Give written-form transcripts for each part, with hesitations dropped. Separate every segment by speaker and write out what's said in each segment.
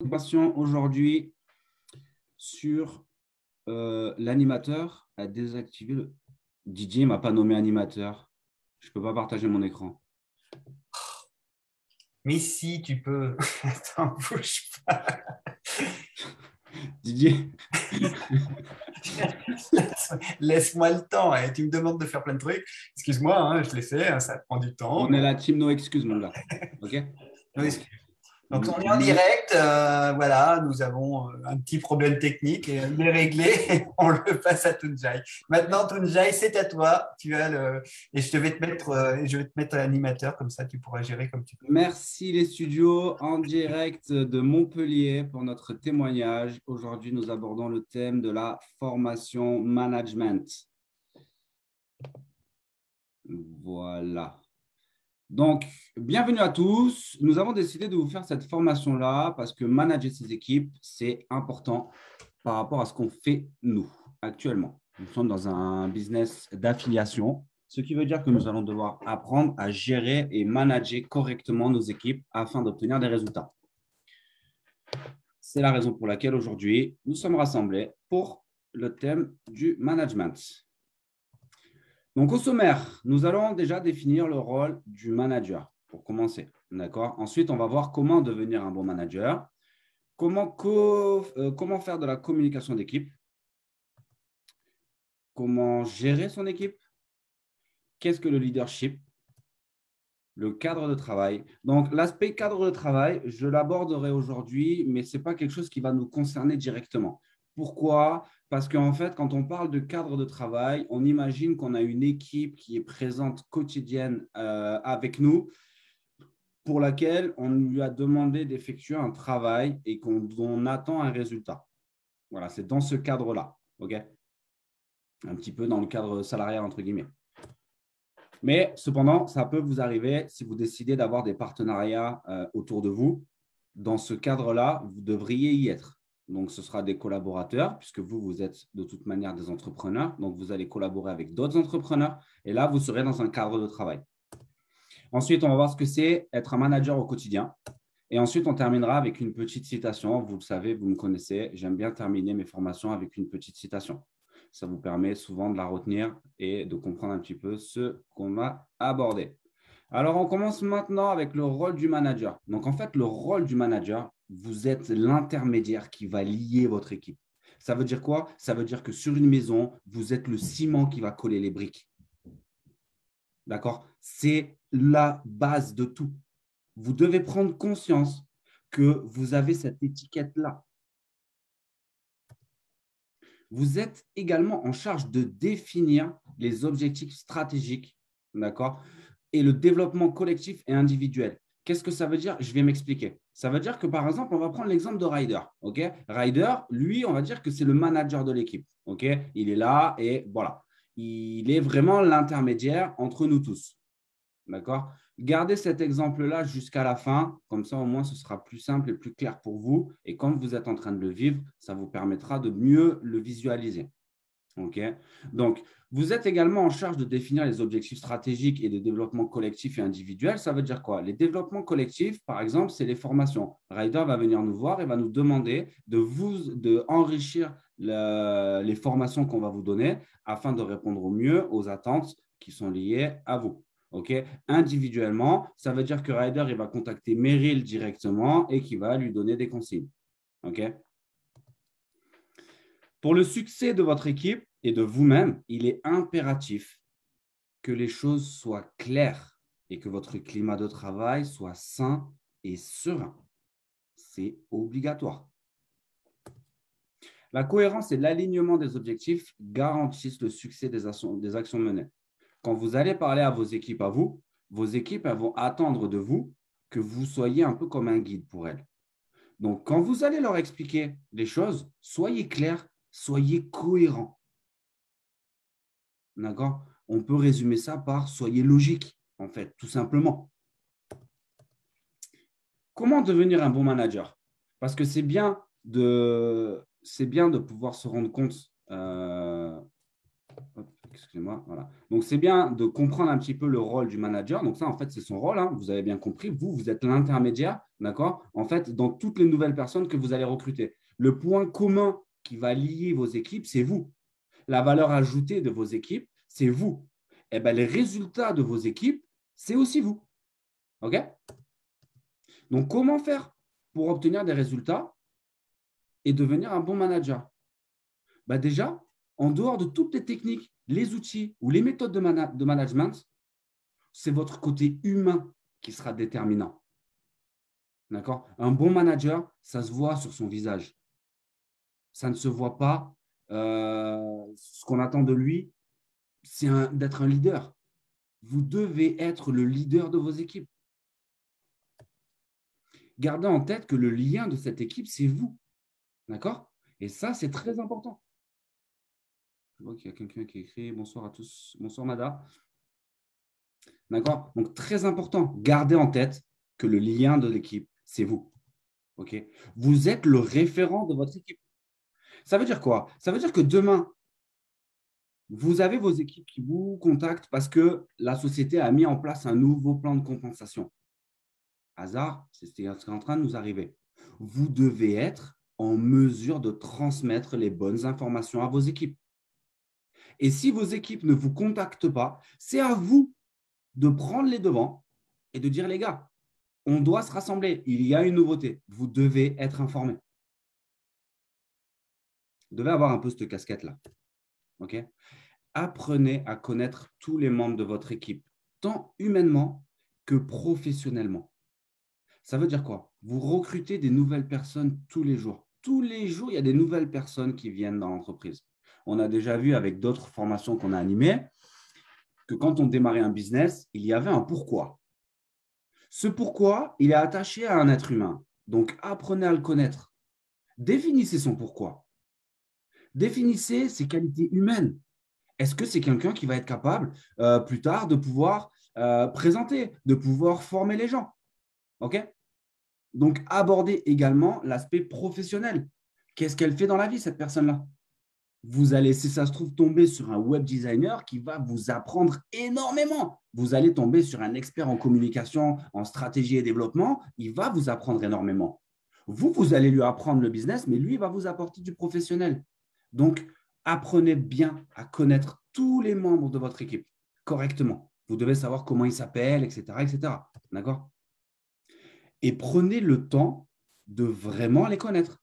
Speaker 1: Passion aujourd'hui sur l'animateur à désactiver le… Didier ne m'a pas nommé animateur. Je ne peux pas partager mon écran.
Speaker 2: Mais si, tu peux. Attends, bouge pas.
Speaker 1: Didier,
Speaker 2: Laisse-moi le temps. Tu me demandes de faire plein de trucs. Excuse-moi, hein, je l'ai fait, ça prend du temps.
Speaker 1: on est la team no excuse, mon gars. OK? Donc,
Speaker 2: Donc, on est en direct. Voilà, nous avons un petit problème technique et il est réglé. Et on le passe à Tunjai. Maintenant, Tunjai, c'est à toi. Tu as le… Et je vais te mettre animateur, comme ça, tu pourras gérer comme tu peux.
Speaker 1: merci les studios en direct de Montpellier pour notre témoignage. Aujourd'hui, nous abordons le thème de la formation management. Voilà. Donc, bienvenue à tous. Nous avons décidé de vous faire cette formation-là parce que manager ses équipes, c'est important par rapport à ce qu'on fait nous actuellement. Nous sommes dans un business d'affiliation, ce qui veut dire que nous allons devoir apprendre à gérer et manager correctement nos équipes afin d'obtenir des résultats. C'est la raison pour laquelle aujourd'hui, nous sommes rassemblés pour le thème du management. Donc, au sommaire, nous allons déjà définir le rôle du manager pour commencer. D'accord ? Ensuite, on va voir comment devenir un bon manager, comment faire de la communication d'équipe, comment gérer son équipe, qu'est-ce que le leadership, le cadre de travail. Donc, l'aspect cadre de travail, je l'aborderai aujourd'hui, mais ce n'est pas quelque chose qui va nous concerner directement. Pourquoi ? Parce qu'en fait, quand on parle de cadre de travail, on imagine qu'on a une équipe qui est présente quotidienne avec nous, pour laquelle on lui a demandé d'effectuer un travail et qu'on attend un résultat. Voilà, c'est dans ce cadre-là, OK ? Un petit peu dans le cadre salarial, entre guillemets. Mais cependant, ça peut vous arriver si vous décidez d'avoir des partenariats autour de vous. Dans ce cadre-là, vous devriez y être. Donc, ce sera des collaborateurs, puisque vous êtes de toute manière des entrepreneurs. Donc, vous allez collaborer avec d'autres entrepreneurs. Et là, vous serez dans un cadre de travail. Ensuite, on va voir ce que c'est être un manager au quotidien. Et ensuite, on terminera avec une petite citation. Vous le savez, vous me connaissez. J'aime bien terminer mes formations avec une petite citation. Ça vous permet souvent de la retenir et de comprendre un petit peu ce qu'on a abordé. Alors, on commence maintenant avec le rôle du manager. Donc, en fait, le rôle du manager, vous êtes l'intermédiaire qui va lier votre équipe. Ça veut dire quoi? Ça veut dire que sur une maison, vous êtes le ciment qui va coller les briques. D'accord? C'est la base de tout. Vous devez prendre conscience que vous avez cette étiquette-là. Vous êtes également en charge de définir les objectifs stratégiques, d'accord, et le développement collectif et individuel. Qu'est-ce que ça veut dire? Je vais m'expliquer. Ça veut dire que, par exemple, on va prendre l'exemple de Ryder. OK? Ryder, lui, on va dire que c'est le manager de l'équipe. OK? Il est là et voilà. Il est vraiment l'intermédiaire entre nous tous. D'accord? Gardez cet exemple-là jusqu'à la fin, comme ça au moins ce sera plus simple et plus clair pour vous. Et quand vous êtes en train de le vivre, ça vous permettra de mieux le visualiser. OK? Donc, vous êtes également en charge de définir les objectifs stratégiques et de développement collectif et individuel. Ça veut dire quoi? Les développements collectifs, par exemple, c'est les formations. Ryder va venir nous voir et va nous demander de enrichir les formations qu'on va vous donner afin de répondre au mieux aux attentes qui sont liées à vous. Okay. Individuellement, ça veut dire que Ryder il va contacter Meryl directement et qui va lui donner des consignes. Okay. Pour le succès de votre équipe et de vous-même, il est impératif que les choses soient claires et que votre climat de travail soit sain et serein. C'est obligatoire. La cohérence et l'alignement des objectifs garantissent le succès des actions menées. Quand vous allez parler à vos équipes, vos équipes elles vont attendre de vous que vous soyez un peu comme un guide pour elles. Donc, quand vous allez leur expliquer les choses, soyez clair, soyez cohérent. D'accord? On peut résumer ça par soyez logique, en fait, tout simplement. Comment devenir un bon manager? Parce que c'est bien de pouvoir se rendre compte Excusez-moi, voilà. Donc, c'est bien de comprendre un petit peu le rôle du manager. Donc, ça, en fait, c'est son rôle. Hein. Vous avez bien compris. Vous êtes l'intermédiaire, d'accord? En fait, dans toutes les nouvelles personnes que vous allez recruter. Le point commun qui va lier vos équipes, c'est vous. La valeur ajoutée de vos équipes, c'est vous. Et bien, les résultats de vos équipes, c'est aussi vous. OK? Donc, comment faire pour obtenir des résultats et devenir un bon manager? Ben déjà, en dehors de toutes les techniques, les outils ou les méthodes de management, c'est votre côté humain qui sera déterminant. D'accord? Un bon manager, ça se voit sur son visage. Ça ne se voit pas. Ce qu'on attend de lui, c'est d'être un leader. Vous devez être le leader de vos équipes. Gardez en tête que le lien de cette équipe, c'est vous. D'accord? Et ça, c'est très important. Je vois qu'il y a quelqu'un qui écrit « Bonsoir à tous. Bonsoir, Mada. » D'accord? Donc, très important. Gardez en tête que le lien de l'équipe, c'est vous. OK? Vous êtes le référent de votre équipe. Ça veut dire quoi? Ça veut dire que demain, vous avez vos équipes qui vous contactent parce que la société a mis en place un nouveau plan de compensation. Hasard, c'est ce qui est en train de nous arriver. Vous devez être en mesure de transmettre les bonnes informations à vos équipes. Et si vos équipes ne vous contactent pas, c'est à vous de prendre les devants et de dire, les gars, on doit se rassembler. Il y a une nouveauté. Vous devez être informés. Vous devez avoir un peu cette casquette-là. OK? Apprenez à connaître tous les membres de votre équipe, tant humainement que professionnellement. Ça veut dire quoi? Vous recrutez des nouvelles personnes tous les jours. Tous les jours, il y a des nouvelles personnes qui viennent dans l'entreprise. On a déjà vu avec d'autres formations qu'on a animées que quand on démarrait un business, il y avait un pourquoi. Ce pourquoi, il est attaché à un être humain. Donc, apprenez à le connaître. Définissez son pourquoi. Définissez ses qualités humaines. Est-ce que c'est quelqu'un qui va être capable plus tard de pouvoir présenter, de pouvoir former les gens? OK? Donc, abordez également l'aspect professionnel. Qu'est-ce qu'elle fait dans la vie, cette personne-là? Vous allez, si ça se trouve, tomber sur un web designer qui va vous apprendre énormément. Vous allez tomber sur un expert en communication, en stratégie et développement. Il va vous apprendre énormément. Vous allez lui apprendre le business, mais lui, il va vous apporter du professionnel. Donc, apprenez bien à connaître tous les membres de votre équipe correctement. Vous devez savoir comment ils s'appellent, etc., etc. D'accord? Et prenez le temps de vraiment les connaître.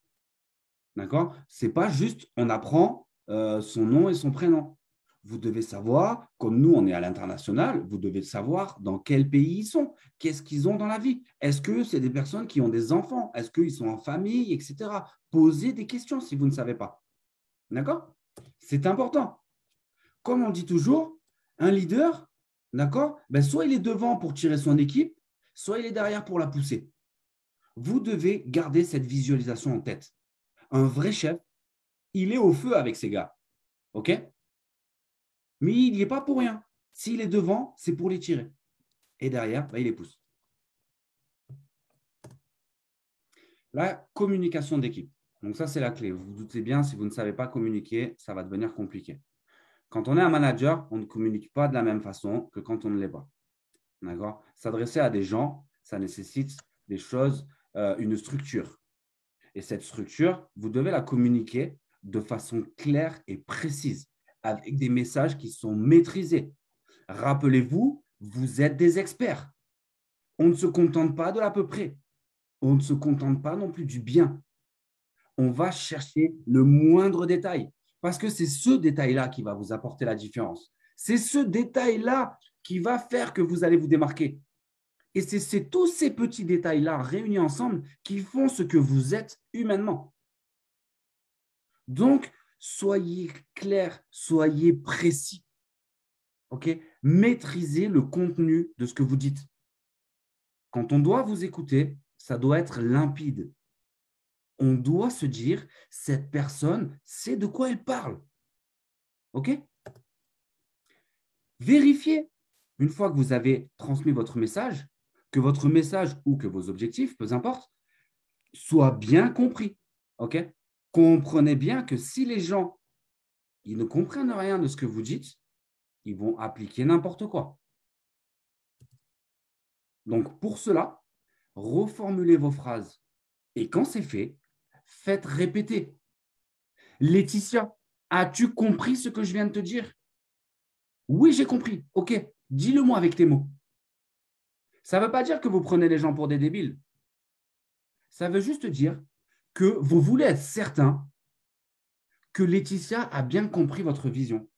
Speaker 1: D'accord? Ce n'est pas juste on apprend son nom et son prénom. Vous devez savoir, comme nous, on est à l'international, vous devez savoir dans quel pays ils sont, qu'est-ce qu'ils ont dans la vie. Est-ce que c'est des personnes qui ont des enfants? Est-ce qu'ils sont en famille, etc. Posez des questions si vous ne savez pas. D'accord? C'est important. Comme on dit toujours, un leader, d'accord? Ben, soit il est devant pour tirer son équipe, soit il est derrière pour la pousser. Vous devez garder cette visualisation en tête. Un vrai chef, il est au feu avec ses gars. OK? Mais il n'y est pas pour rien. S'il est devant, c'est pour les tirer. Et derrière, ben, il les pousse. La communication d'équipe. Donc ça, c'est la clé. Vous vous doutez bien, si vous ne savez pas communiquer, ça va devenir compliqué. Quand on est un manager, on ne communique pas de la même façon que quand on ne l'est pas. D'accord? S'adresser à des gens, ça nécessite des choses, une structure. Et cette structure, vous devez la communiquer de façon claire et précise, avec des messages qui sont maîtrisés. Rappelez-vous, vous êtes des experts. On ne se contente pas de l'à peu près. On ne se contente pas non plus du bien. On va chercher le moindre détail, parce que c'est ce détail-là qui va vous apporter la différence. C'est ce détail-là qui va faire que vous allez vous démarquer. Et c'est tous ces petits détails-là réunis ensemble qui font ce que vous êtes humainement. Donc, soyez clair, soyez précis. OK? Maîtrisez le contenu de ce que vous dites. Quand on doit vous écouter, ça doit être limpide. On doit se dire, cette personne sait de quoi elle parle. OK? Vérifiez, une fois que vous avez transmis votre message, que votre message ou que vos objectifs, peu importe, soient bien compris. OK? Comprenez bien que si les gens ils ne comprennent rien de ce que vous dites, ils vont appliquer n'importe quoi. Donc, pour cela, reformulez vos phrases. Et quand c'est fait, faites répéter. Laetitia, as-tu compris ce que je viens de te dire? Oui, j'ai compris. OK, dis-le-moi avec tes mots. Ça ne veut pas dire que vous prenez les gens pour des débiles. Ça veut juste dire que vous voulez être certain que Laetitia a bien compris votre vision.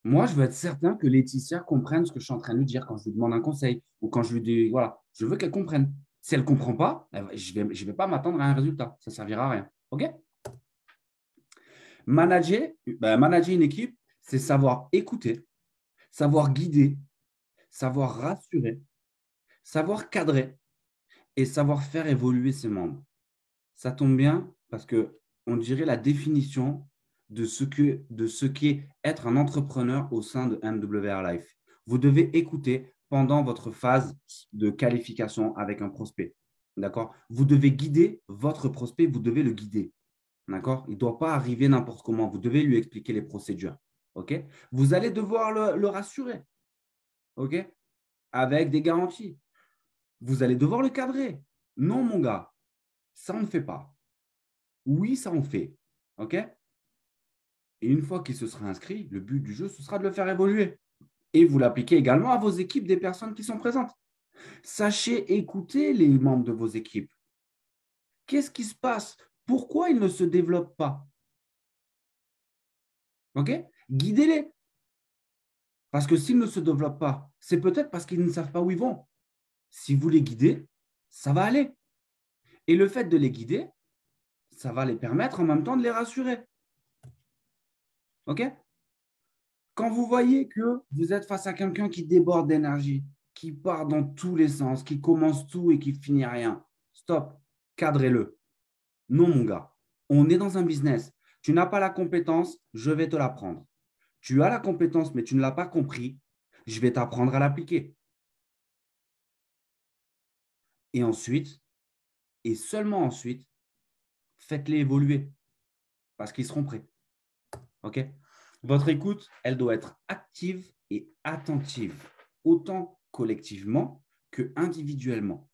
Speaker 1: Moi, je veux être certain que Laetitia comprenne ce que je suis en train de lui dire quand je lui demande un conseil ou quand je lui dis, voilà, je veux qu'elle comprenne. Si elle ne comprend pas, je ne vais pas m'attendre à un résultat. Ça ne servira à rien. OK? Manager une équipe, c'est savoir écouter, savoir guider, savoir rassurer, savoir cadrer et savoir faire évoluer ses membres. Ça tombe bien parce que on dirait la définition de ce qu'est être un entrepreneur au sein de MWR Life. Vous devez écouter pendant votre phase de qualification avec un prospect. D'accord? Vous devez guider votre prospect, vous devez le guider. D'accord? Il ne doit pas arriver n'importe comment. Vous devez lui expliquer les procédures. OK? Vous allez devoir le rassurer. OK? Avec des garanties. Vous allez devoir le cadrer. Non, mon gars, ça, on ne fait pas. Oui, ça, on fait. OK? Et une fois qu'il se sera inscrit, le but du jeu, ce sera de le faire évoluer. Et vous l'appliquez également à vos équipes des personnes qui sont présentes. Sachez écouter les membres de vos équipes. Qu'est-ce qui se passe? Pourquoi ils ne se développent pas? OK? Guidez-les. Parce que s'ils ne se développent pas, c'est peut-être parce qu'ils ne savent pas où ils vont. Si vous les guidez, ça va aller. Et le fait de les guider, ça va les permettre en même temps de les rassurer. OK? Quand vous voyez que vous êtes face à quelqu'un qui déborde d'énergie, qui part dans tous les sens, qui commence tout et qui finit rien, stop, cadrez-le. Non, mon gars, on est dans un business. Tu n'as pas la compétence, je vais te l'apprendre. Tu as la compétence, mais tu ne l'as pas compris, je vais t'apprendre à l'appliquer. Et ensuite, et seulement ensuite, faites-les évoluer parce qu'ils seront prêts. OK? Votre écoute, elle doit être active et attentive, autant collectivement que individuellement.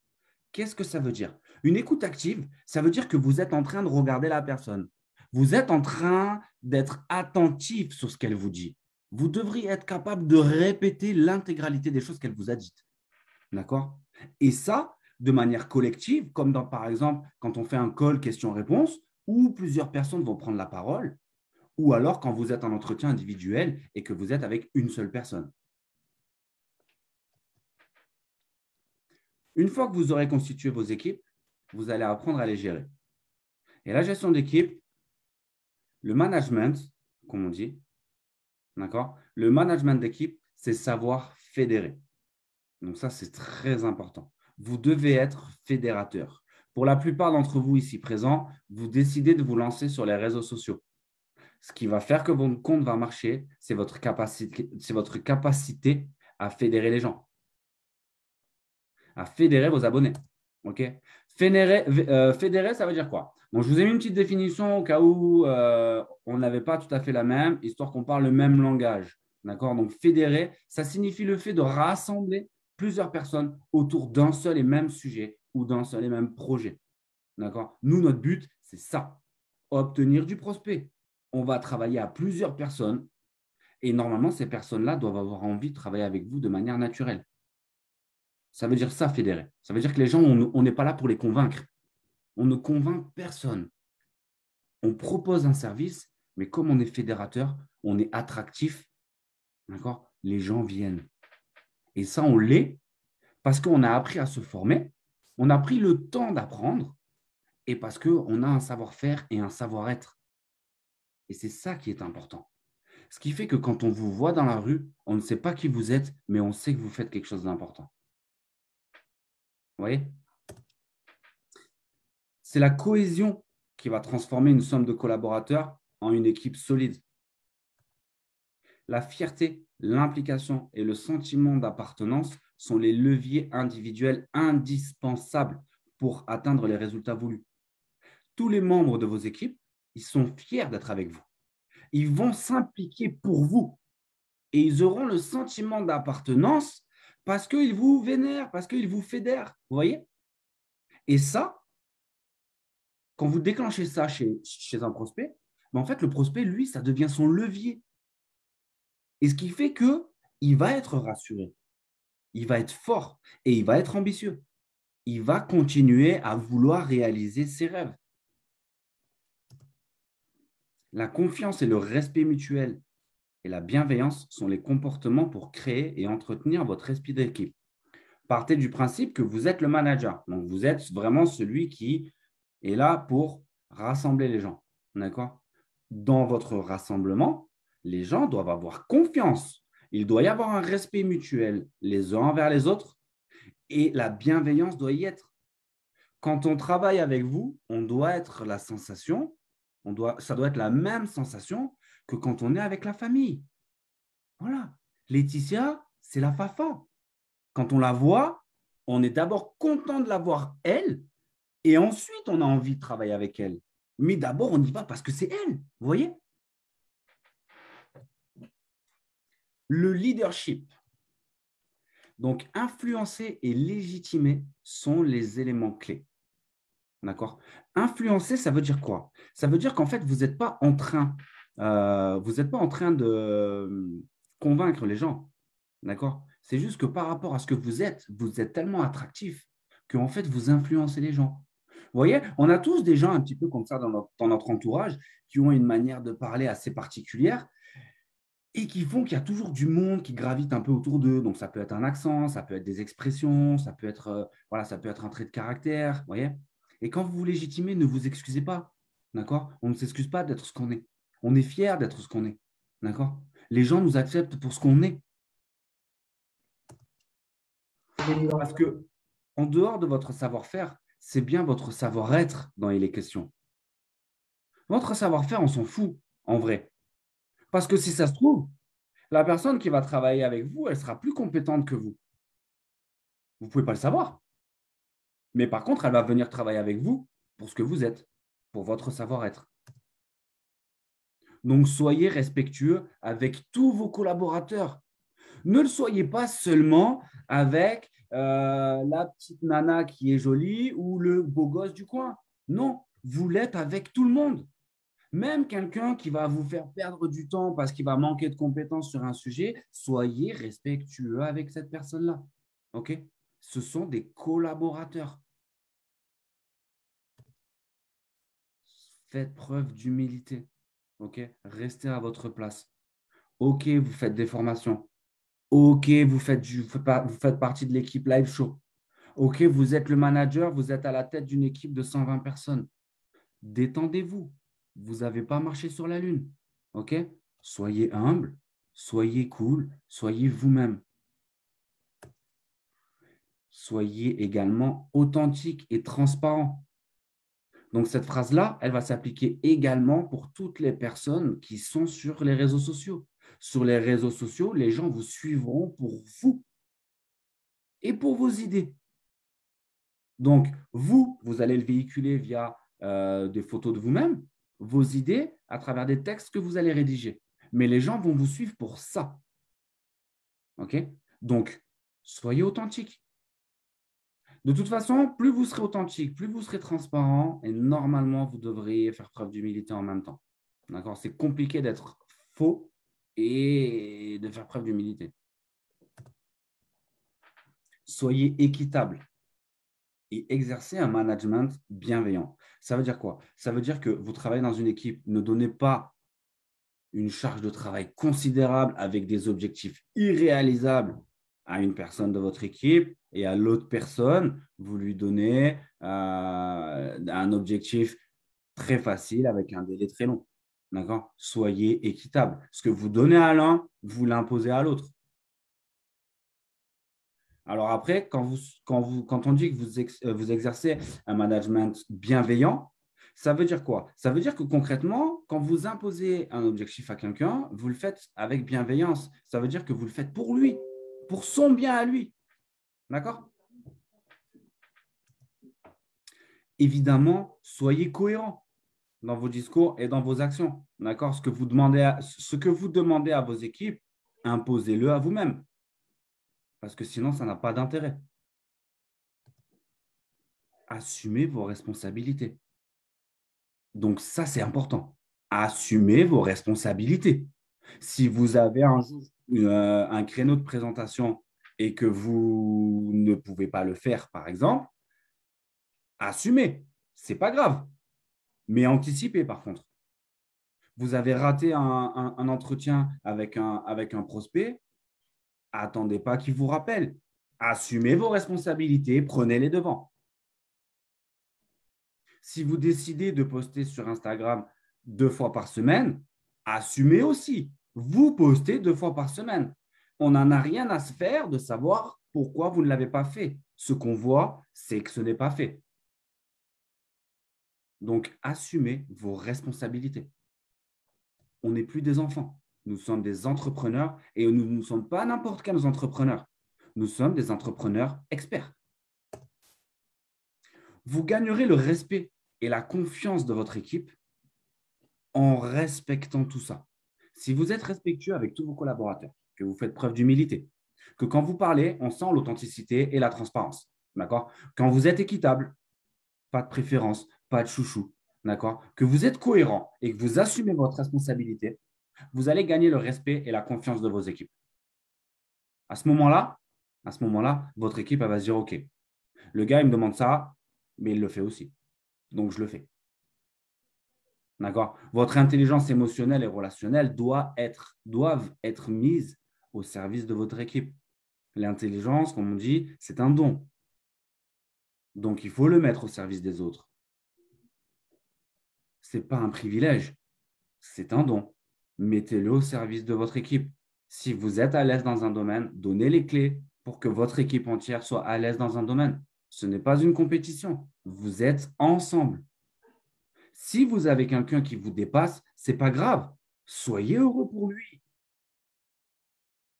Speaker 1: Qu'est-ce que ça veut dire? Une écoute active, ça veut dire que vous êtes en train de regarder la personne. Vous êtes en train d'être attentif sur ce qu'elle vous dit. Vous devriez être capable de répéter l'intégralité des choses qu'elle vous a dites. D'accord? Et ça, de manière collective, comme dans, par exemple, quand on fait un call question-réponse, où plusieurs personnes vont prendre la parole, ou alors quand vous êtes en entretien individuel et que vous êtes avec une seule personne. Une fois que vous aurez constitué vos équipes, vous allez apprendre à les gérer. Et la gestion d'équipe, le management, comme on dit, d'accord? Le management d'équipe, c'est savoir fédérer. Donc ça, c'est très important. Vous devez être fédérateur. Pour la plupart d'entre vous ici présents, vous décidez de vous lancer sur les réseaux sociaux. Ce qui va faire que votre compte va marcher, c'est votre capacité à fédérer les gens, à fédérer vos abonnés. OK? Fédérer, ça veut dire quoi? Bon, je vous ai mis une petite définition au cas où on n'avait pas tout à fait la même, histoire qu'on parle le même langage. D'accord? Donc, fédérer, ça signifie le fait de rassembler plusieurs personnes autour d'un seul et même sujet ou d'un seul et même projet. D'accord? Nous, notre but, c'est ça, obtenir du prospect. On va travailler à plusieurs personnes et normalement, ces personnes-là doivent avoir envie de travailler avec vous de manière naturelle. Ça veut dire ça, fédérer. Ça veut dire que les gens, on n'est pas là pour les convaincre. On ne convainc personne. On propose un service, mais comme on est fédérateur, on est attractif. D'accord? Les gens viennent. Et ça, on l'est parce qu'on a appris à se former, on a pris le temps d'apprendre et parce qu'on a un savoir-faire et un savoir-être. Et c'est ça qui est important. Ce qui fait que quand on vous voit dans la rue, on ne sait pas qui vous êtes, mais on sait que vous faites quelque chose d'important. Vous voyez? C'est la cohésion qui va transformer une somme de collaborateurs en une équipe solide. La fierté, l'implication et le sentiment d'appartenance sont les leviers individuels indispensables pour atteindre les résultats voulus. Tous les membres de vos équipes, ils sont fiers d'être avec vous. Ils vont s'impliquer pour vous. Et ils auront le sentiment d'appartenance parce qu'ils vous vénèrent, parce qu'ils vous fédèrent. Vous voyez? Et ça, quand vous déclenchez ça chez un prospect, ben en fait, le prospect, lui, ça devient son levier. Et ce qui fait qu'il va être rassuré, il va être fort et il va être ambitieux. Il va continuer à vouloir réaliser ses rêves. La confiance et le respect mutuel et la bienveillance sont les comportements pour créer et entretenir votre esprit d'équipe. Partez du principe que vous êtes le manager. Donc, vous êtes vraiment celui qui est là pour rassembler les gens. D'accord? Dans votre rassemblement, les gens doivent avoir confiance. Il doit y avoir un respect mutuel les uns envers les autres et la bienveillance doit y être. Quand on travaille avec vous, on doit être la sensation, ça doit être la même sensation que quand on est avec la famille. Voilà. Laetitia, c'est la Fafa. Quand on la voit, on est d'abord content de la voir elle, et ensuite on a envie de travailler avec elle. Mais d'abord, on y va parce que c'est elle. Vous voyez? Le leadership. Donc, influencer et légitimer sont les éléments clés. D'accord? Influencer, ça veut dire quoi? Ça veut dire qu'en fait, vous n'êtes pas en train, de convaincre les gens. D'accord? C'est juste que par rapport à ce que vous êtes tellement attractif qu'en fait, vous influencez les gens. Vous voyez, on a tous des gens un petit peu comme ça dans notre entourage qui ont une manière de parler assez particulière et qui font qu'il y a toujours du monde qui gravite un peu autour d'eux. Donc, ça peut être un accent, ça peut être des expressions, ça peut être, ça peut être un trait de caractère. Vous voyez? Et quand vous vous légitimez, ne vous excusez pas. D'accord? On ne s'excuse pas d'être ce qu'on est. On est fier d'être ce qu'on est. D'accord? Les gens nous acceptent pour ce qu'on est. Parce que, en dehors de votre savoir-faire, c'est bien votre savoir-être dont il est question. Votre savoir-faire, on s'en fout, en vrai. Parce que si ça se trouve, la personne qui va travailler avec vous, elle sera plus compétente que vous. Vous ne pouvez pas le savoir. Mais par contre, elle va venir travailler avec vous pour ce que vous êtes, pour votre savoir-être. Donc, soyez respectueux avec tous vos collaborateurs. Ne le soyez pas seulement avec la petite nana qui est jolie ou le beau gosse du coin. Non, vous l'êtes avec tout le monde. Même quelqu'un qui va vous faire perdre du temps parce qu'il va manquer de compétences sur un sujet, soyez respectueux avec cette personne-là. OK? Ce sont des collaborateurs. Faites preuve d'humilité. OK? Restez à votre place. OK, vous faites des formations. OK, vous faites partie de l'équipe live show. OK, vous êtes le manager, vous êtes à la tête d'une équipe de 120 personnes. Détendez-vous. Vous n'avez pas marché sur la lune. OK? Soyez humble, soyez cool, soyez vous-même. Soyez également authentique et transparent. Donc, cette phrase-là, elle va s'appliquer également pour toutes les personnes qui sont sur les réseaux sociaux. Sur les réseaux sociaux, les gens vous suivront pour vous et pour vos idées. Donc, vous allez le véhiculer via des photos de vous-même, vos idées, à travers des textes que vous allez rédiger. Mais les gens vont vous suivre pour ça. OK? Donc, soyez authentique. De toute façon, plus vous serez authentique, plus vous serez transparent, et normalement, vous devriez faire preuve d'humilité en même temps. D'accord? C'est compliqué d'être faux et de faire preuve d'humilité. Soyez équitable et exercez un management bienveillant. Ça veut dire quoi? Ça veut dire que vous travaillez dans une équipe, ne donnez pas une charge de travail considérable avec des objectifs irréalisables à une personne de votre équipe et à l'autre personne, vous lui donnez un objectif très facile avec un délai très long. D'accord? Soyez équitable. Ce que vous donnez à l'un, vous l'imposez à l'autre. Alors après, quand on dit que vous exercez un management bienveillant, ça veut dire quoi? Ça veut dire que concrètement, quand vous imposez un objectif à quelqu'un, vous le faites avec bienveillance. Ça veut dire que vous le faites pour lui, pour son bien à lui. D'accord? Évidemment, soyez cohérent dans vos discours et dans vos actions. D'accord? Ce que vous demandez à vos équipes, Imposez-le à vous-même. Parce que sinon, ça n'a pas d'intérêt. Assumez vos responsabilités. Donc, ça, c'est important. Assumez vos responsabilités. Si vous avez un créneau de présentation et que vous ne pouvez pas le faire, par exemple, assumez. Ce n'est pas grave. Mais anticipez, par contre. Vous avez raté un entretien avec un prospect, attendez pas qu'il vous rappelle. Assumez vos responsabilités, prenez les devants. Si vous décidez de poster sur Instagram 2 fois par semaine, assumez aussi. Vous postez 2 fois par semaine. On n'en a rien à se faire de savoir pourquoi vous ne l'avez pas fait. Ce qu'on voit, c'est que ce n'est pas fait. Donc, assumez vos responsabilités. On n'est plus des enfants. Nous sommes des entrepreneurs et nous ne sommes pas n'importe quels entrepreneurs. Nous sommes des entrepreneurs experts. Vous gagnerez le respect et la confiance de votre équipe en respectant tout ça. Si vous êtes respectueux avec tous vos collaborateurs, que vous faites preuve d'humilité, que quand vous parlez, on sent l'authenticité et la transparence. D'accord ? Quand vous êtes équitable, pas de préférence, pas de chouchou. D'accord ? Que vous êtes cohérent et que vous assumez votre responsabilité, vous allez gagner le respect et la confiance de vos équipes. À ce moment-là, votre équipe elle va se dire, OK, le gars, il me demande ça, mais il le fait aussi. Donc, je le fais. D'accord? Votre intelligence émotionnelle et relationnelle doivent être mises au service de votre équipe. L'intelligence, comme on dit, c'est un don. Donc, il faut le mettre au service des autres. Ce n'est pas un privilège, c'est un don. Mettez-le au service de votre équipe. Si vous êtes à l'aise dans un domaine, donnez les clés pour que votre équipe entière soit à l'aise dans un domaine. Ce n'est pas une compétition. Vous êtes ensemble. Si vous avez quelqu'un qui vous dépasse, ce n'est pas grave. Soyez heureux pour lui.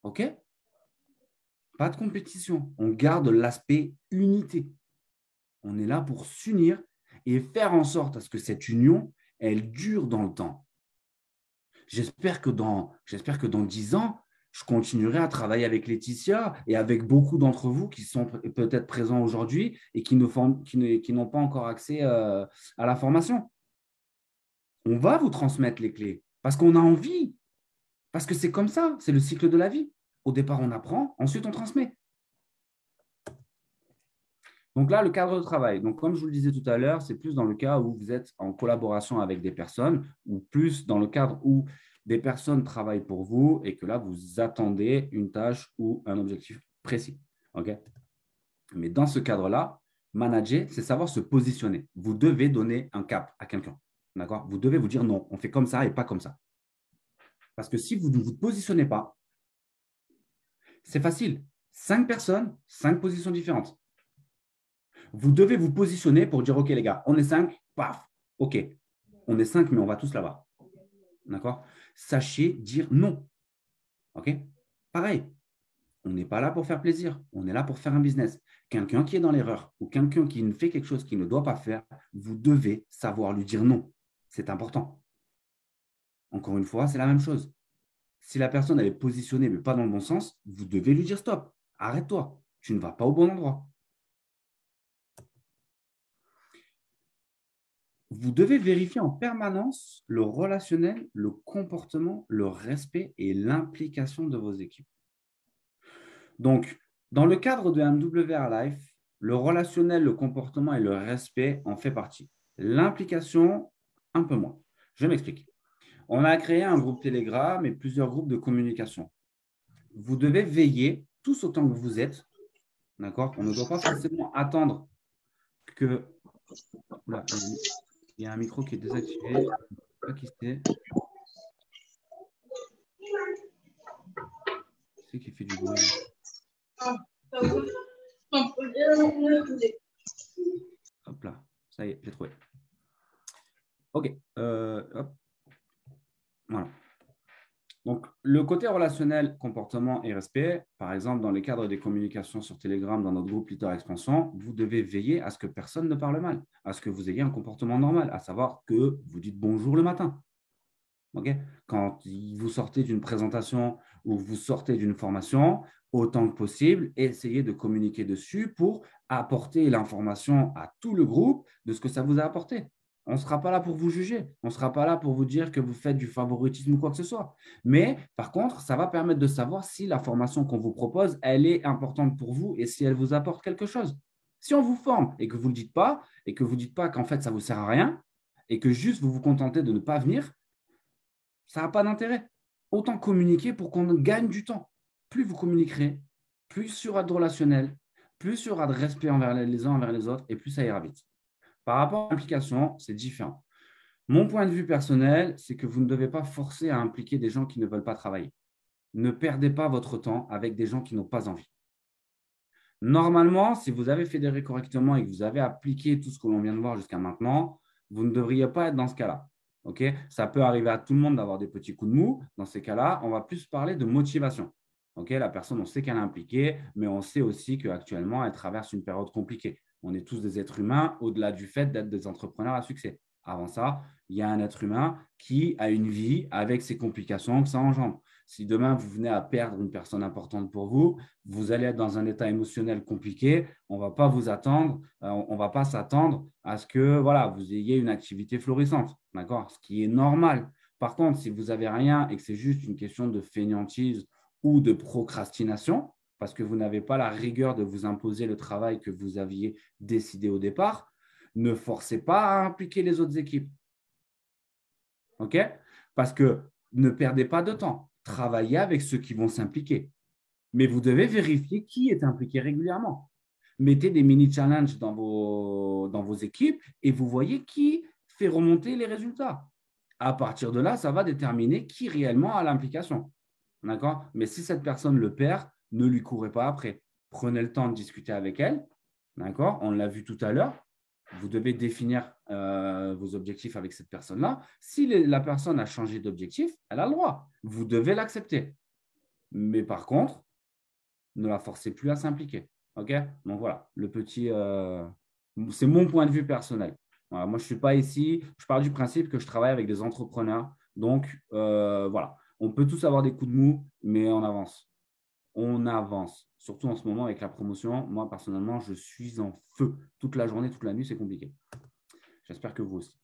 Speaker 1: OK? Pas de compétition. On garde l'aspect unité. On est là pour s'unir et faire en sorte à ce que cette union, elle dure dans le temps. J'espère que dans 10 ans, je continuerai à travailler avec Laetitia et avec beaucoup d'entre vous qui sont peut-être présents aujourd'hui et qui n'ont pas encore accès à la formation. On va vous transmettre les clés parce qu'on a envie, parce que c'est comme ça, c'est le cycle de la vie. Au départ, on apprend, ensuite on transmet. Donc là, le cadre de travail. Donc, comme je vous le disais tout à l'heure, c'est plus dans le cas où vous êtes en collaboration avec des personnes ou plus dans le cadre où des personnes travaillent pour vous et que là, vous attendez une tâche ou un objectif précis. OK? Mais dans ce cadre-là, manager, c'est savoir se positionner. Vous devez donner un cap à quelqu'un. D'accord? Vous devez vous dire non, on fait comme ça et pas comme ça. Parce que si vous ne vous positionnez pas, c'est facile. 5 personnes, 5 positions différentes. Vous devez vous positionner pour dire, OK, les gars, on est 5, paf, OK, on est 5, mais on va tous là-bas. D'accord? Sachez dire non. OK? Pareil, on n'est pas là pour faire plaisir, on est là pour faire un business. Quelqu'un qui est dans l'erreur ou quelqu'un qui ne fait quelque chose qu'il ne doit pas faire, vous devez savoir lui dire non. C'est important. Encore une fois, c'est la même chose. Si la personne elle est positionnée, mais pas dans le bon sens, vous devez lui dire stop, arrête-toi, tu ne vas pas au bon endroit. Vous devez vérifier en permanence le relationnel, le comportement, le respect et l'implication de vos équipes. Donc, dans le cadre de MWR Life, le relationnel, le comportement et le respect en fait partie. L'implication, un peu moins. Je m'explique. On a créé un groupe Telegram et plusieurs groupes de communication. Vous devez veiller, tous autant que vous êtes, d'accord? On ne doit pas forcément attendre que… Là, il y a un micro qui est désactivé. Je ne sais pas qui c'est. C'est qui fait du bruit. Hop là, ça y est, j'ai trouvé. OK. Hop. Voilà. Donc, le côté relationnel, comportement et respect, par exemple, dans le cadre des communications sur Telegram, dans notre groupe Leader Expansion, vous devez veiller à ce que personne ne parle mal, à ce que vous ayez un comportement normal, à savoir que vous dites bonjour le matin. Okay, quand vous sortez d'une présentation ou vous sortez d'une formation, autant que possible, essayez de communiquer dessus pour apporter l'information à tout le groupe de ce que ça vous a apporté. On ne sera pas là pour vous juger. On ne sera pas là pour vous dire que vous faites du favoritisme ou quoi que ce soit. Mais par contre, ça va permettre de savoir si la formation qu'on vous propose, elle est importante pour vous et si elle vous apporte quelque chose. Si on vous forme et que vous ne le dites pas et que vous ne dites pas qu'en fait, ça ne vous sert à rien et que juste vous vous contentez de ne pas venir, ça n'a pas d'intérêt. Autant communiquer pour qu'on gagne du temps. Plus vous communiquerez, plus il y aura de relationnel, plus il y aura de respect envers les uns envers les autres et plus ça ira vite. Par rapport à l'implication, c'est différent. Mon point de vue personnel, c'est que vous ne devez pas forcer à impliquer des gens qui ne veulent pas travailler. Ne perdez pas votre temps avec des gens qui n'ont pas envie. Normalement, si vous avez fédéré correctement et que vous avez appliqué tout ce que l'on vient de voir jusqu'à maintenant, vous ne devriez pas être dans ce cas-là. Okay, ça peut arriver à tout le monde d'avoir des petits coups de mou. Dans ces cas-là, on va plus parler de motivation. Okay, la personne, on sait qu'elle est impliquée, mais on sait aussi qu'actuellement, elle traverse une période compliquée. On est tous des êtres humains au-delà du fait d'être des entrepreneurs à succès. Avant ça, il y a un être humain qui a une vie avec ses complications que ça engendre. Si demain, vous venez à perdre une personne importante pour vous, vous allez être dans un état émotionnel compliqué. On ne va pas vous attendre, on va pas s'attendre à ce que voilà, vous ayez une activité florissante, d'accord? Ce qui est normal. Par contre, si vous n'avez rien et que c'est juste une question de fainéantise ou de procrastination, parce que vous n'avez pas la rigueur de vous imposer le travail que vous aviez décidé au départ, ne forcez pas à impliquer les autres équipes. OK? Parce que ne perdez pas de temps. Travaillez avec ceux qui vont s'impliquer. Mais vous devez vérifier qui est impliqué régulièrement. Mettez des mini-challenges dans vos équipes et vous voyez qui fait remonter les résultats. À partir de là, ça va déterminer qui réellement a l'implication. D'accord? Mais si cette personne le perd, ne lui courez pas après. Prenez le temps de discuter avec elle. D'accord? On l'a vu tout à l'heure. Vous devez définir vos objectifs avec cette personne-là. Si la personne a changé d'objectif, elle a le droit. Vous devez l'accepter. Mais par contre, ne la forcez plus à s'impliquer. OK? Donc voilà, c'est mon point de vue personnel. Voilà, moi, je ne suis pas ici, je pars du principe que je travaille avec des entrepreneurs. Donc voilà, on peut tous avoir des coups de mou, mais on avance. On avance. Surtout en ce moment avec la promotion. Moi, personnellement, je suis en feu. Toute la journée, toute la nuit, c'est compliqué. J'espère que vous aussi.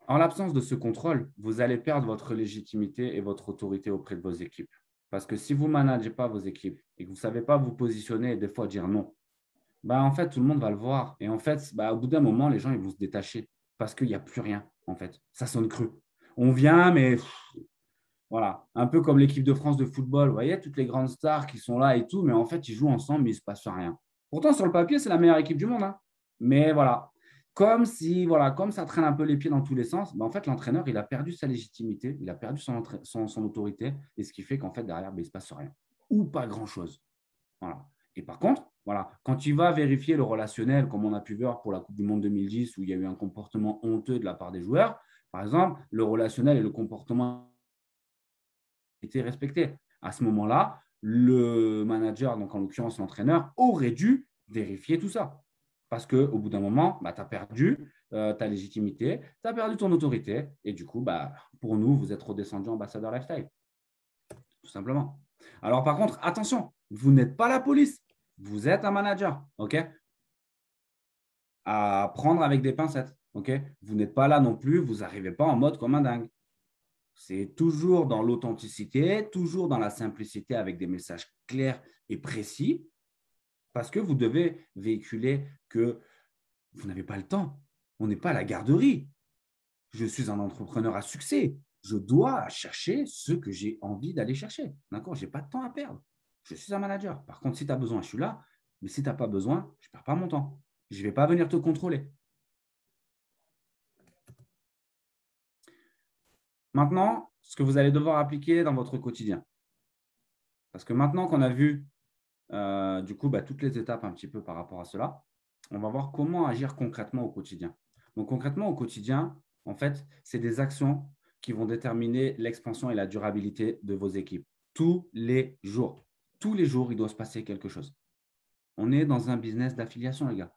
Speaker 1: En l'absence de ce contrôle, vous allez perdre votre légitimité et votre autorité auprès de vos équipes. Parce que si vous ne managez pas vos équipes et que vous ne savez pas vous positionner et des fois dire non, bah en fait, tout le monde va le voir. Et en fait, bah, au bout d'un moment, les gens ils vont se détacher parce qu'il n'y a plus rien, en fait. Ça sonne cru. On vient, mais voilà. Un peu comme l'équipe de France de football. Vous voyez, toutes les grandes stars qui sont là et tout, mais en fait, ils jouent ensemble, mais il ne se passe rien. Pourtant, sur le papier, c'est la meilleure équipe du monde. Hein. Mais voilà. Comme ça traîne un peu les pieds dans tous les sens, bah, en fait, l'entraîneur, il a perdu sa légitimité, il a perdu son autorité, et ce qui fait qu'en fait, derrière, bah, il ne se passe rien. Ou pas grand-chose. Voilà. Et par contre, voilà, quand tu vas vérifier le relationnel, comme on a pu voir pour la Coupe du Monde 2010, où il y a eu un comportement honteux de la part des joueurs, par exemple, le relationnel et le comportement étaient respectés. À ce moment-là, le manager, donc en l'occurrence l'entraîneur, aurait dû vérifier tout ça. Parce qu'au bout d'un moment, bah, tu as perdu ta légitimité, tu as perdu ton autorité, et du coup, bah, pour nous, vous êtes redescendu ambassadeur lifestyle. Tout simplement. Alors par contre, attention, vous n'êtes pas la police, vous êtes un manager, OK? À prendre avec des pincettes, OK? Vous n'êtes pas là non plus, vous n'arrivez pas en mode comme un dingue. C'est toujours dans l'authenticité, toujours dans la simplicité avec des messages clairs et précis, parce que vous devez véhiculer que vous n'avez pas le temps. On n'est pas à la garderie. Je suis un entrepreneur à succès. Je dois chercher ce que j'ai envie d'aller chercher. D'accord? Je n'ai pas de temps à perdre. Je suis un manager. Par contre, si tu as besoin, je suis là. Mais si tu n'as pas besoin, je ne perds pas mon temps. Je ne vais pas venir te contrôler. Maintenant, ce que vous allez devoir appliquer dans votre quotidien. Parce que maintenant qu'on a vu du coup toutes les étapes un petit peu par rapport à cela, on va voir comment agir concrètement au quotidien. Donc concrètement au quotidien, en fait, c'est des actions qui vont déterminer l'expansion et la durabilité de vos équipes. Tous les jours, il doit se passer quelque chose. On est dans un business d'affiliation, les gars.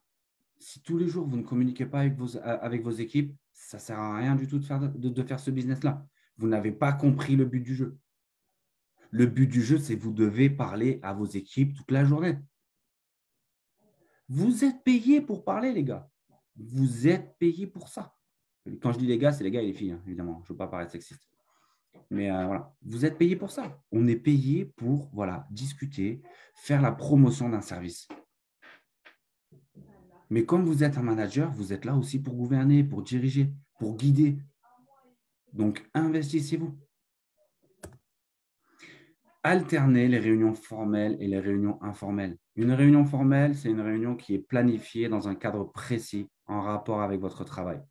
Speaker 1: Si tous les jours, vous ne communiquez pas avec vos équipes, ça ne sert à rien du tout de faire ce business-là. Vous n'avez pas compris le but du jeu. Le but du jeu, c'est que vous devez parler à vos équipes toute la journée. Vous êtes payés pour parler, les gars. Vous êtes payés pour ça. Quand je dis les gars, c'est les gars et les filles, hein, évidemment. Je ne veux pas paraître sexiste. Mais voilà, vous êtes payés pour ça. On est payé pour discuter, faire la promotion d'un service. Mais comme vous êtes un manager, vous êtes là aussi pour gouverner, pour diriger, pour guider. Donc, investissez-vous. Alternez les réunions formelles et les réunions informelles. Une réunion formelle, c'est une réunion qui est planifiée dans un cadre précis en rapport avec votre travail.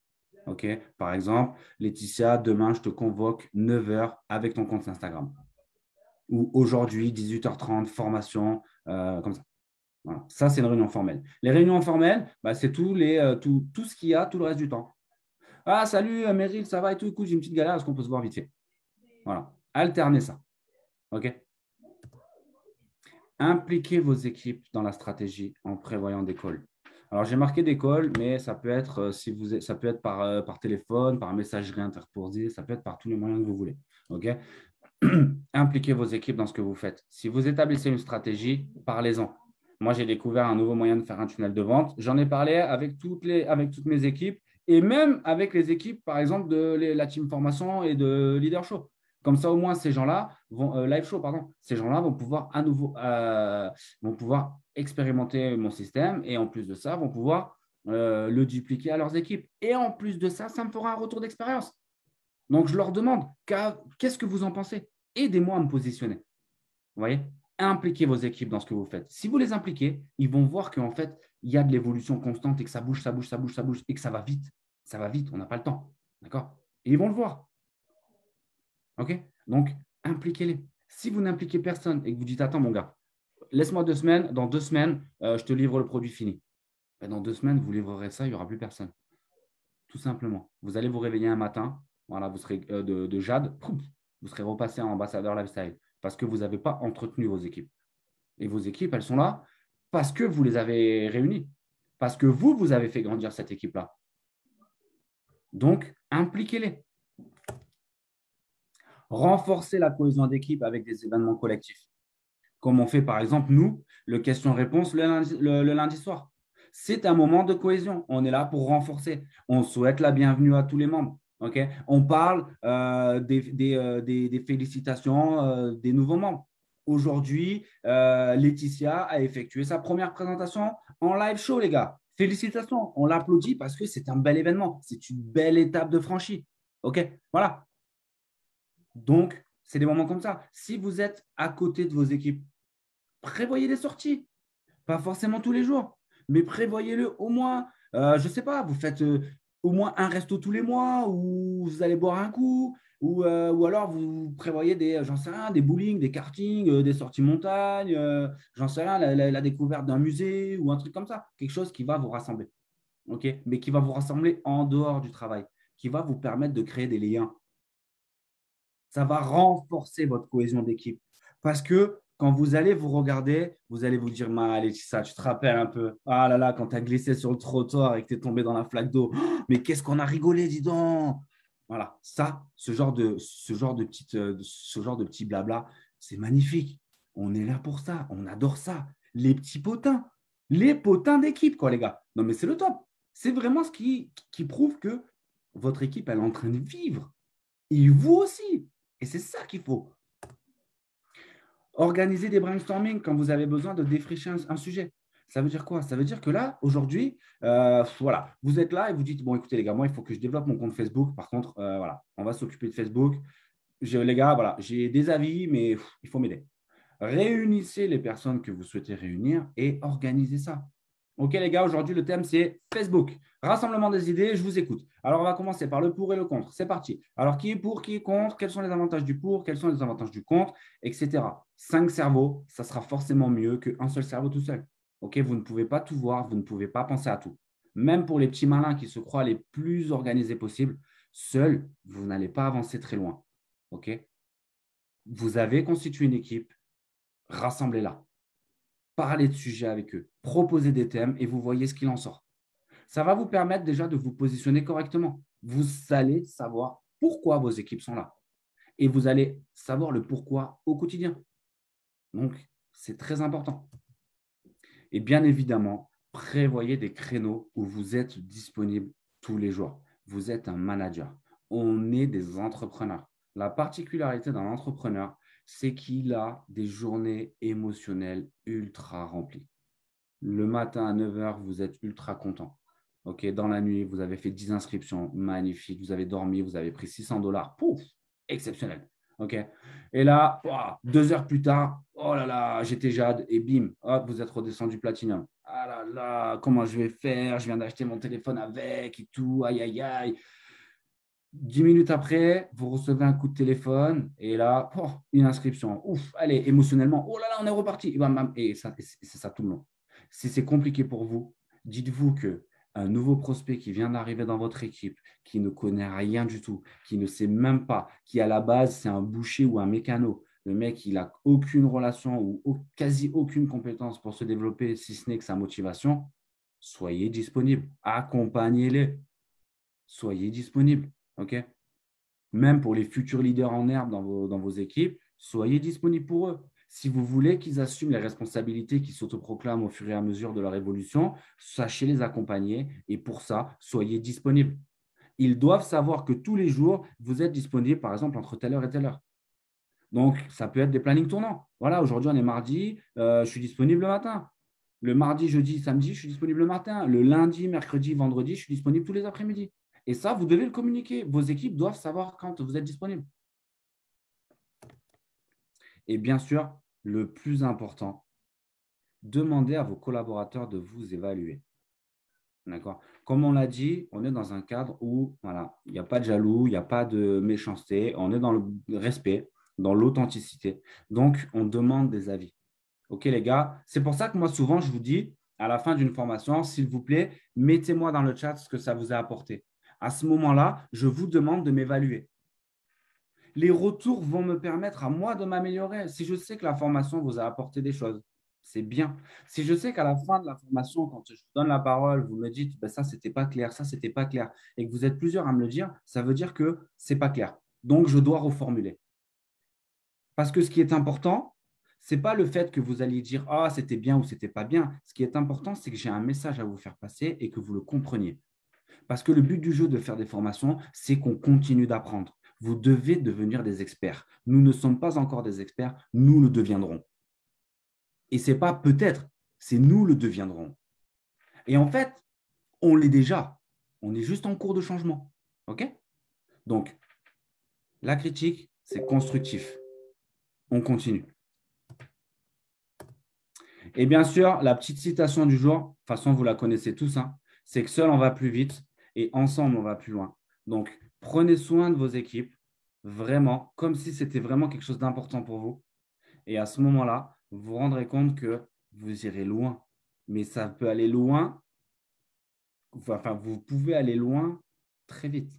Speaker 1: Okay. Par exemple, Laetitia, demain, je te convoque 9 h avec ton compte Instagram. Ou aujourd'hui, 18h30, formation, comme ça. Voilà. Ça, c'est une réunion formelle. Les réunions informelles, c'est tout ce qu'il y a tout le reste du temps. Ah, salut, Meryl, ça va et tout. Écoute, j'ai une petite galère, est-ce qu'on peut se voir vite fait? Voilà. Alternez ça. OK? Impliquez vos équipes dans la stratégie en prévoyant des calls. Alors, j'ai marqué des calls, mais ça peut être, ça peut être par téléphone, par messagerie interposée, ça peut être par tous les moyens que vous voulez. OK? Impliquez vos équipes dans ce que vous faites. Si vous établissez une stratégie, parlez-en. Moi, j'ai découvert un nouveau moyen de faire un tunnel de vente. J'en ai parlé avec toutes mes équipes et même avec les équipes, par exemple, de la team formation et de Leader Show. Comme ça, au moins, ces gens-là vont live show, pardon. Ces gens-là vont pouvoir à nouveau vont pouvoir expérimenter mon système et en plus de ça, vont pouvoir le dupliquer à leurs équipes. Et en plus de ça, ça me fera un retour d'expérience. Donc, je leur demande, qu'est-ce que vous en pensez? Aidez-moi à me positionner. Vous voyez? Impliquez vos équipes dans ce que vous faites. Si vous les impliquez, ils vont voir qu'en fait, il y a de l'évolution constante et que ça bouge, ça bouge, ça bouge, ça bouge et que ça va vite. Ça va vite, on n'a pas le temps. D'accord? Et ils vont le voir. OK? Donc, impliquez-les. Si vous n'impliquez personne et que vous dites, attends, mon gars, laisse-moi 2 semaines, dans 2 semaines, je te livre le produit fini. Dans 2 semaines, vous livrerez ça, il n'y aura plus personne. Tout simplement. Vous allez vous réveiller un matin, voilà, vous serez de Jade, vous serez repassé en ambassadeur lifestyle parce que vous n'avez pas entretenu vos équipes. Et vos équipes, elles sont là parce que vous les avez réunies, parce que vous avez fait grandir cette équipe-là. Donc, impliquez-les. Renforcez la cohésion d'équipe avec des événements collectifs. Comme on fait, par exemple, nous, le question-réponse le lundi soir. C'est un moment de cohésion. On est là pour renforcer. On souhaite la bienvenue à tous les membres. Okay? On parle des félicitations des nouveaux membres. Aujourd'hui, Laetitia a effectué sa première présentation en live show, les gars. Félicitations. On l'applaudit parce que c'est un bel événement. C'est une belle étape de franchie. OK? Voilà. Donc, c'est des moments comme ça. Si vous êtes à côté de vos équipes, prévoyez des sorties. Pas forcément tous les jours, mais prévoyez-le au moins. Je ne sais pas, vous faites au moins un resto tous les mois où vous allez boire un coup ou alors vous prévoyez j'en sais rien, des bowling, des karting, des sorties montagne, j'en sais rien, la découverte d'un musée ou un truc comme ça. Quelque chose qui va vous rassembler. Okay, mais qui va vous rassembler en dehors du travail, qui va vous permettre de créer des liens. Ça va renforcer votre cohésion d'équipe. Parce que quand vous allez vous regarder, vous allez vous dire, Laetitia, tu te rappelles un peu, ah là là, quand tu as glissé sur le trottoir et que tu es tombé dans la flaque d'eau, oh, mais qu'est-ce qu'on a rigolé, dis donc. Voilà, ça, ce genre de petit blabla, c'est magnifique. On est là pour ça, on adore ça. Les petits potins, les potins d'équipe, quoi, les gars. Non, mais c'est le top. C'est vraiment ce qui prouve que votre équipe, elle est en train de vivre. Et vous aussi. Et c'est ça qu'il faut. Organiser des brainstorming quand vous avez besoin de défricher un sujet. Ça veut dire quoi? Ça veut dire que là, aujourd'hui, voilà, vous êtes là et vous dites, bon, écoutez les gars, moi, il faut que je développe mon compte Facebook. Par contre, voilà, on va s'occuper de Facebook. Les gars, voilà, j'ai des avis, mais il faut m'aider. Réunissez les personnes que vous souhaitez réunir et organisez ça. OK, les gars, aujourd'hui, le thème, c'est Facebook. Rassemblement des idées, je vous écoute. Alors, on va commencer par le pour et le contre. C'est parti. Alors, qui est pour, qui est contre? Quels sont les avantages du pour? Quels sont les avantages du contre? Etc. 5 cerveaux, ça sera forcément mieux qu'un seul cerveau tout seul. OK, vous ne pouvez pas tout voir, vous ne pouvez pas penser à tout. Même pour les petits malins qui se croient les plus organisés possibles, seuls, vous n'allez pas avancer très loin. OK? Vous avez constitué une équipe, rassemblez-la. Parlez de sujets avec eux, proposez des thèmes et vous voyez ce qu'il en sort. Ça va vous permettre déjà de vous positionner correctement. Vous allez savoir pourquoi vos équipes sont là. Et vous allez savoir le pourquoi au quotidien. Donc, c'est très important. Et bien évidemment, prévoyez des créneaux où vous êtes disponible tous les jours. Vous êtes un manager. On est des entrepreneurs. La particularité d'un entrepreneur, c'est qu'il a des journées émotionnelles ultra remplies. Le matin à 9 heures, vous êtes ultra content. Ok, dans la nuit, vous avez fait 10 inscriptions, magnifique. Vous avez dormi, vous avez pris $600. Pouf, exceptionnel. Ok. Et là, 2 heures plus tard, oh là là, j'étais Jade et bim, hop, vous êtes redescendu platinum. Ah là là, comment je vais faire? Je viens d'acheter mon téléphone avec et tout. Aïe, aïe, aïe. 10 minutes après, vous recevez un coup de téléphone et là, une inscription. Ouf, allez, émotionnellement, oh là là, on est reparti. Et c'est ça tout le long. Si c'est compliqué pour vous, dites-vous que un nouveau prospect qui vient d'arriver dans votre équipe, qui ne connaît rien du tout, qui ne sait même pas, qui à la base, c'est un boucher ou un mécano. Le mec, il n'a aucune relation ou quasi aucune compétence pour se développer, si ce n'est que sa motivation. Soyez disponible. Accompagnez-les. Soyez disponible. OK? Même pour les futurs leaders en herbe dans vos équipes, soyez disponible pour eux. Si vous voulez qu'ils assument les responsabilités qui s'autoproclament au fur et à mesure de leur évolution, sachez les accompagner et pour ça, soyez disponible. Ils doivent savoir que tous les jours, vous êtes disponible, par exemple, entre telle heure et telle heure. Donc, ça peut être des plannings tournants. Voilà, aujourd'hui, on est mardi, je suis disponible le matin. Le mardi, jeudi, samedi, je suis disponible le matin. Le lundi, mercredi, vendredi, je suis disponible tous les après-midi. Et ça, vous devez le communiquer. Vos équipes doivent savoir quand vous êtes disponible. Et bien sûr, le plus important, demandez à vos collaborateurs de vous évaluer. D'accord? Comme on l'a dit, on est dans un cadre où voilà, il n'y a pas de jaloux, il n'y a pas de méchanceté, on est dans le respect, dans l'authenticité. Donc, on demande des avis. OK, les gars? C'est pour ça que moi, souvent, je vous dis, à la fin d'une formation, s'il vous plaît, mettez-moi dans le chat ce que ça vous a apporté. À ce moment-là, je vous demande de m'évaluer. Les retours vont me permettre à moi de m'améliorer. Si je sais que la formation vous a apporté des choses, c'est bien. Si je sais qu'à la fin de la formation, quand je vous donne la parole, vous me dites ça, c'était pas clair, ça, c'était pas clair, et que vous êtes plusieurs à me le dire, ça veut dire que c'est pas clair. Donc, je dois reformuler. Parce que ce qui est important, ce n'est pas le fait que vous alliez dire ah, c'était bien ou c'était pas bien. Ce qui est important, c'est que j'ai un message à vous faire passer et que vous le compreniez. Parce que le but du jeu de faire des formations, c'est qu'on continue d'apprendre. Vous devez devenir des experts. Nous ne sommes pas encore des experts, nous le deviendrons. Et ce n'est pas peut-être, c'est nous le deviendrons. Et en fait, on l'est déjà. On est juste en cours de changement. OK? Donc, la critique, c'est constructif. On continue. Et bien sûr, la petite citation du jour, de toute façon, vous la connaissez tous, hein, c'est que seul on va plus vite et ensemble on va plus loin. Donc, prenez soin de vos équipes, vraiment, comme si c'était vraiment quelque chose d'important pour vous. Et à ce moment-là, vous vous rendrez compte que vous irez loin. Mais ça peut aller loin, enfin, vous pouvez aller loin très vite.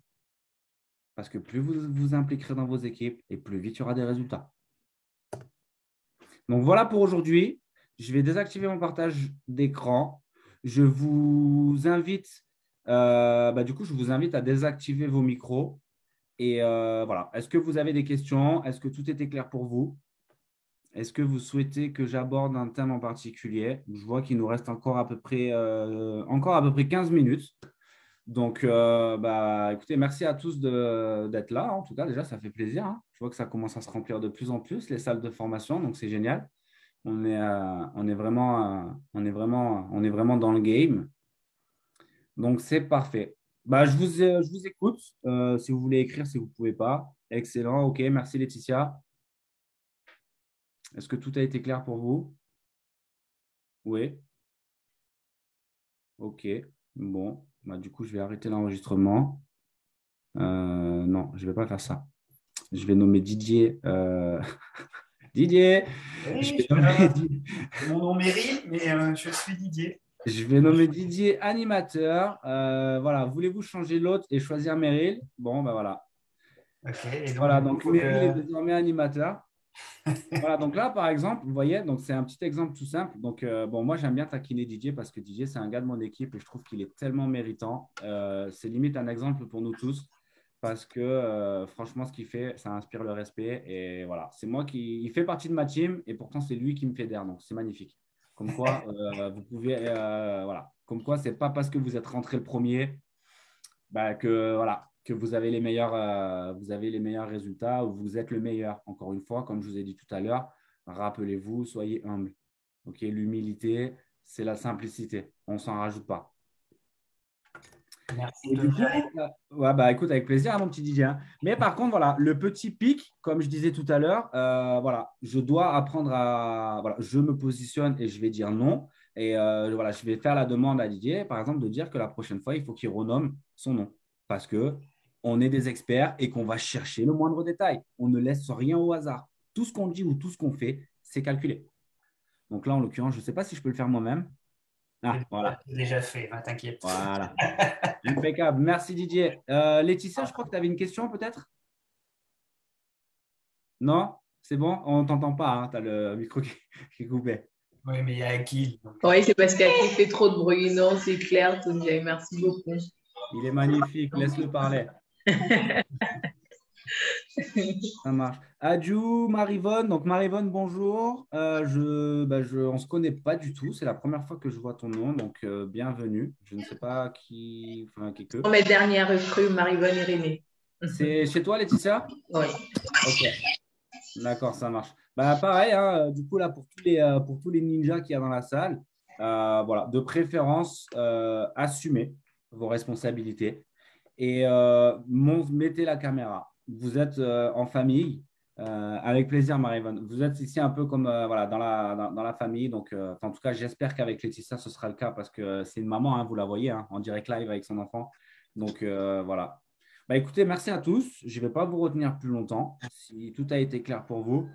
Speaker 1: Parce que plus vous vous impliquerez dans vos équipes et plus vite il y aura des résultats. Donc, voilà pour aujourd'hui. Je vais désactiver mon partage d'écran. Je vous invite, je vous invite à désactiver vos micros. Et voilà. Est-ce que vous avez des questions? Est-ce que tout était clair pour vous? Est-ce que vous souhaitez que j'aborde un thème en particulier? Je vois qu'il nous reste encore à peu près 15 minutes. Donc, écoutez, merci à tous d'être là. En tout cas, déjà, ça fait plaisir, hein. Je vois que ça commence à se remplir de plus en plus, les salles de formation. Donc, c'est génial. On est vraiment dans le game. Donc, c'est parfait. Je vous écoute. Si vous voulez écrire, si vous ne pouvez pas. Excellent. OK. Merci, Laetitia. Est-ce que tout a été clair pour vous? Oui. OK. Bon. Du coup, je vais arrêter l'enregistrement. Non, je ne vais pas faire ça. Je vais nommer Didier. Didier.
Speaker 2: Oui, mon nom Meryl, mais je suis Didier.
Speaker 1: Je vais nommer Didier animateur. Voilà, voulez-vous changer l'autre et choisir Meryl? Bon, voilà.
Speaker 2: Ok, et donc,
Speaker 1: Voilà, donc Meryl est désormais animateur. Voilà, donc là, par exemple, vous voyez, donc c'est un petit exemple tout simple. Donc, bon, moi, j'aime bien taquiner Didier parce que Didier, c'est un gars de mon équipe et je trouve qu'il est tellement méritant. C'est limite un exemple pour nous tous parce que, franchement, ce qu'il fait, ça inspire le respect. Et voilà, c'est moi qui… Il fait partie de ma team et pourtant, c'est lui qui me fédère. Donc, c'est magnifique. Comme quoi, vous pouvez… voilà. Comme quoi, c'est pas parce que vous êtes rentré le premier bah, que, voilà, que vous avez les meilleurs résultats ou vous êtes le meilleur. Encore une fois, comme je vous ai dit tout à l'heure, rappelez-vous, soyez humble. Ok, l'humilité, c'est la simplicité. On ne s'en rajoute pas.
Speaker 2: Merci,
Speaker 1: Et du coup,
Speaker 2: Tonjai.
Speaker 1: ouais, bah, écoute, avec plaisir, hein, mon petit Didier, hein. Mais par contre, voilà, le petit pic, comme je disais tout à l'heure, voilà, je dois apprendre à… Voilà, je me positionne et je vais dire non. Et voilà, je vais faire la demande à Didier, par exemple, de dire que la prochaine fois, il faut qu'il renomme son nom. Parce que on est des experts et qu'on va chercher le moindre détail. On ne laisse rien au hasard. Tout ce qu'on dit ou tout ce qu'on fait, c'est calculé. Donc là, en l'occurrence, je ne sais pas si je peux le faire moi-même. Ah, voilà.
Speaker 2: C'est déjà fait, hein, t'inquiète.
Speaker 1: Voilà. Impeccable. Merci Didier. Laetitia, je crois que tu avais une question peut-être? Non? C'est bon? On ne t'entend pas, hein. Tu as le micro qui est coupé.
Speaker 2: Oui, mais il y a Akil.
Speaker 3: Oui, c'est parce qu'il fait trop de bruit. Non, c'est clair, Tonjai. Merci beaucoup.
Speaker 1: Il est magnifique. Laisse-le parler. Ça marche. Adjou, Marivonne. Donc, Marivonne, bonjour. On ne se connaît pas du tout. C'est la première fois que je vois ton nom. Donc, bienvenue. Je ne sais pas qui que.
Speaker 3: Mes dernières recrues, Marie-Vonne Irénée.
Speaker 1: C'est chez toi, Laetitia?
Speaker 3: Oui.
Speaker 1: Ok. D'accord, ça marche. Bah, pareil, hein, du coup, là, pour tous les ninjas qu'il y a dans la salle, voilà, de préférence, assumez vos responsabilités et mettez la caméra. Vous êtes en famille, avec plaisir, Marie-Vonne. Vous êtes ici un peu comme voilà, dans la famille. Donc, en tout cas, j'espère qu'avec Laetitia, ce sera le cas parce que c'est une maman, hein, vous la voyez, hein, en direct live avec son enfant. Donc, voilà. Bah, écoutez, merci à tous. Je ne vais pas vous retenir plus longtemps. Si tout a été clair pour vous,